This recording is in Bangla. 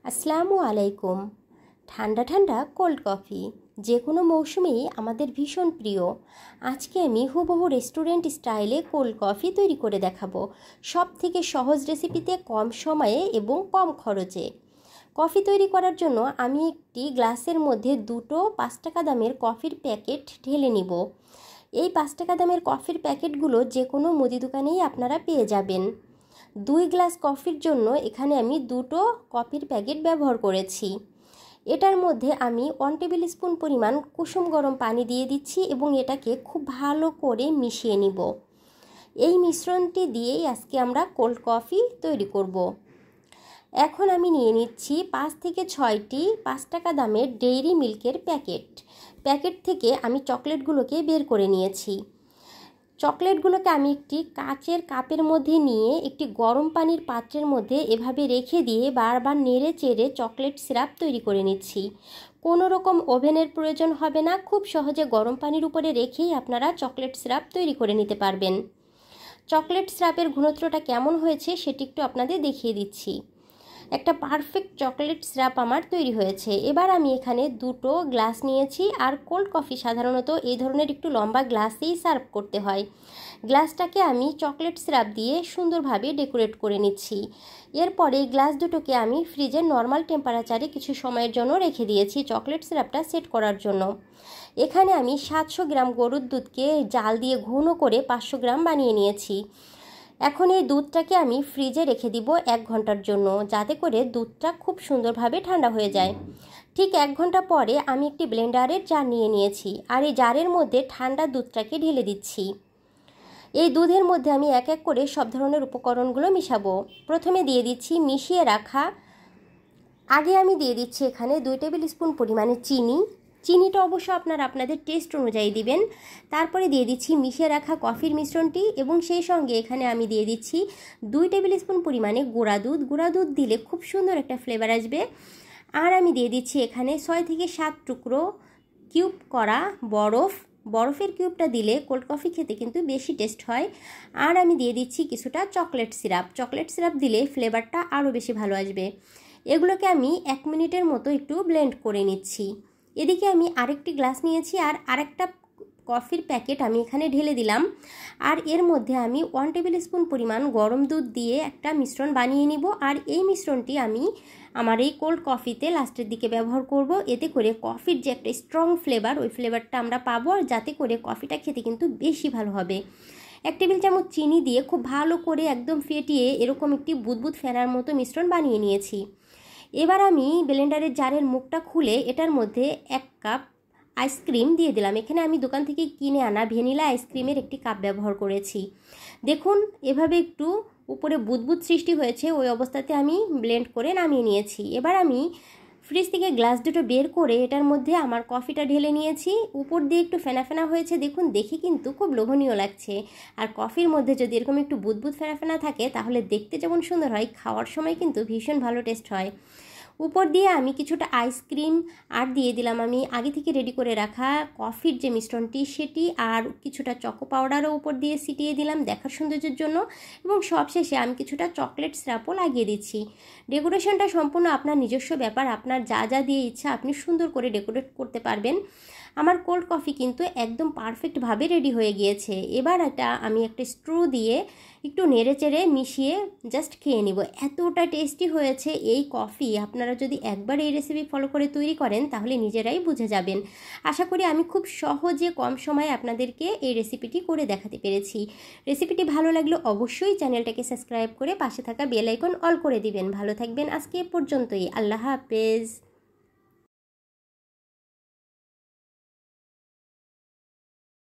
আসসালামু আলাইকুম। ঠান্ডা ঠান্ডা কোল্ড কফি যে কোনো মৌসুমেই আমাদের ভীষণ প্রিয়। আজকে আমি হুবহু রেস্টুরেন্ট স্টাইলে কোল্ড কফি তৈরি করে দেখাবো, সব থেকে সহজ রেসিপিতে, কম সময়ে এবং কম খরচে। কফি তৈরি করার জন্য আমি একটি গ্লাসের মধ্যে দুটো 5 টাকা দামের কফির প্যাকেট ঢেলে নিব। এই 5 টাকা দামের কফির প্যাকেটগুলো যে কোনো মুদি দোকানেই আপনারা পেয়ে যাবেন। 2 গ্লাস কফির জন্য এখানে আমি দুটো কফির প্যাকেট ব্যবহার করেছি। এটার মধ্যে আমি 1 টেবিল স্পুন পরিমাণ কুসুম গরম পানি দিয়ে দিচ্ছি এবং এটাকে খুব ভালো করে মিশিয়ে নিব। এই মিশ্রণটি দিয়েই আজকে আমরা কোল্ড কফি তৈরি করব। এখন আমি নিয়ে নিচ্ছি 5 থেকে 6টি 5 টাকা দামের ডেইরি মিল্কের প্যাকেট থেকে আমি চকলেটগুলোকে বের করে নিয়েছি। চকলেটগুলোকে আমি একটি কাচের কাপের মধ্যে নিয়ে একটি গরম পানির পাত্রের মধ্যে এভাবে রেখে দিয়ে বারবার নেড়ে চেড়ে চকলেট সিরাপ তৈরি করে নিচ্ছি। কোনো রকম ওভেনের প্রয়োজন হবে না, খুব সহজে গরম পানির উপরে রেখেই আপনারা চকলেট সিরাপ তৈরি করে নিতে পারবেন। চকলেট সিরাপের ঘনত্বটা কেমন হয়েছে সেটি একটু আপনাদের দেখিয়ে দিচ্ছি। একটা পারফেক্ট চকলেট সিরাপ আমার তৈরি হয়েছে। এবার আমি এখানে দুটো গ্লাস নিয়েছি, আর কোল্ড কফি সাধারণত এই ধরনের একটু লম্বা গ্লাসেই সার্ভ করতে হয়। গ্লাসটাকে আমি চকলেট সিরাপ দিয়ে সুন্দরভাবে ডেকোরেট করে নিচ্ছি। এরপরে এই গ্লাস দুটোকে আমি ফ্রিজের নর্মাল টেম্পারেচারে কিছু সময়ের জন্য রেখে দিয়েছি চকলেট সিরাপটা সেট করার জন্য। এখানে আমি 700 গ্রাম গরুর দুধকে জাল দিয়ে ঘন করে 500 গ্রাম বানিয়ে নিয়েছি। এখন এই দুধটাকে আমি ফ্রিজে রেখে দিব 1 ঘন্টার জন্য, যাতে করে দুধটা খুব সুন্দরভাবে ঠান্ডা হয়ে যায়। ঠিক 1 ঘন্টা পরে আমি একটি ব্লেন্ডারের জার নিয়ে নিয়েছি, আর এই জারের মধ্যে ঠান্ডা দুধটাকে ঢেলে দিচ্ছি। এই দুধের মধ্যে আমি এক এক করে সব ধরনের উপকরণগুলো মিশাবো। প্রথমে দিয়ে দিচ্ছি মিশিয়ে রাখা, আগে আমি দিয়ে দিচ্ছি এখানে 2 টেবিল স্পুন পরিমাণে চিনিটা অবশ্য আপনারা আপনাদের টেস্ট অনুযায়ী দিবেন। তারপরে দিয়ে দিচ্ছি মিশিয়ে রাখা কফির মিশ্রণটি, এবং সেই সঙ্গে এখানে আমি দিয়ে দিচ্ছি 2 টেবিল স্পুন পরিমাণে গুঁড়া দুধ দিলে খুব সুন্দর একটা ফ্লেভার আসবে। আর আমি দিয়ে দিচ্ছি এখানে 6 থেকে 7 টুকরো কিউব করা বরফের কিউবটা দিলে কোল্ড কফি খেতে কিন্তু বেশি টেস্ট হয়। আর আমি দিয়ে দিচ্ছি কিছুটা চকলেট সিরাপ দিলে ফ্লেভারটা আরও বেশি ভালো আসবে। এগুলোকে আমি 1 মিনিটের মতো একটু ব্লেন্ড করে নিচ্ছি। এদিকে আমি আরেকটি গ্লাস নিয়েছি, আর আরেকটা কফির প্যাকেট আমি এখানে ঢেলে দিলাম। আর এর মধ্যে আমি 1 টেবিল স্পুন পরিমাণ গরম দুধ দিয়ে একটা মিশ্রণ বানিয়ে নিব। আর এই মিশ্রণটি আমি আমার এই কোল্ড কফিতে লাস্টের দিকে ব্যবহার করব। এতে করে কফির যে একটা স্ট্রং ফ্লেভার, ওই ফ্লেভারটা আমরা পাবো, আর যাতে করে কফিটা খেতে কিন্তু বেশি ভালো হবে। 1 টেবিল চামচ চিনি দিয়ে খুব ভালো করে একদম ফেটিয়ে এরকম একটি বুদবুদ ফেনার মতো মিশ্রণ বানিয়ে নিয়েছি। এবার আমি ব্লেন্ডারের জারের মুখটা খুলে এটার মধ্যে 1 কাপ আইসক্রিম দিয়ে দিলাম। এখানে আমি দোকান থেকে কিনে আনা ভ্যানিলা আইসক্রিমের একটি কাপ ব্যবহার করেছি। দেখুন এভাবে একটু উপরে বুদবুদ সৃষ্টি হয়েছে, ওই অবস্থাতে আমি ব্লেন্ড করে নামিয়ে নিয়েছি। এবার আমি ফ্রিজ থেকে গ্লাস দুটো বের করে এটার মধ্যে আমার কফিটা ঢেলে নিয়েছি। উপর দিয়ে একটু ফেনা হয়েছে, দেখুন দেখে কিন্তু খুব লোভনীয় লাগছে। আর কফির মধ্যে যদি এরকম একটু বুদবুদ ফেনা থাকে তাহলে দেখতে যেমন সুন্দর হয়, খাওয়ার সময় কিন্তু ভীষণ ভালো টেস্ট হয়। উপর দিয়ে আমি কিছুটা আইসক্রিম আর দিয়ে দিলাম আমি আগে থেকে রেডি করে রাখা কফির যে মিশ্রণটি সেটি, আর কিছুটা চকো পাউডারও উপর দিয়ে ছিটিয়ে দিলাম দেখার সৌন্দর্যের জন্য, এবং সবশেষে আমি কিছুটা চকলেট সিরাপও লাগিয়ে দিচ্ছি। ডেকোরেশনটা সম্পূর্ণ আপনার নিজস্ব ব্যাপার, আপনার যা যা দিয়ে ইচ্ছা আপনি সুন্দর করে ডেকোরেট করতে পারবেন। আমার কোল্ড কফি কিন্তু একদম পারফেক্টভাবে রেডি হয়ে গিয়েছে। এবার এটা আমি একটা স্ট্রু দিয়ে একটু নেড়ে চেড়ে মিশিয়ে জাস্ট খেয়ে নিব। এতটা টেস্টি হয়েছে এই কফি, আপনারা যদি একবার এই রেসিপি ফলো করে তৈরি করেন তাহলে নিজেরাই বুঝে যাবেন। আশা করি আমি খুব সহজে কম সময়ে আপনাদেরকে এই রেসিপিটি করে দেখাতে পেরেছি। রেসিপিটি ভালো লাগলে অবশ্যই চ্যানেলটাকে সাবস্ক্রাইব করে পাশে থাকা বেল আইকন অল করে দিবেন। ভালো থাকবেন, আজকে এ পর্যন্তই। আল্লাহ হাফেজ।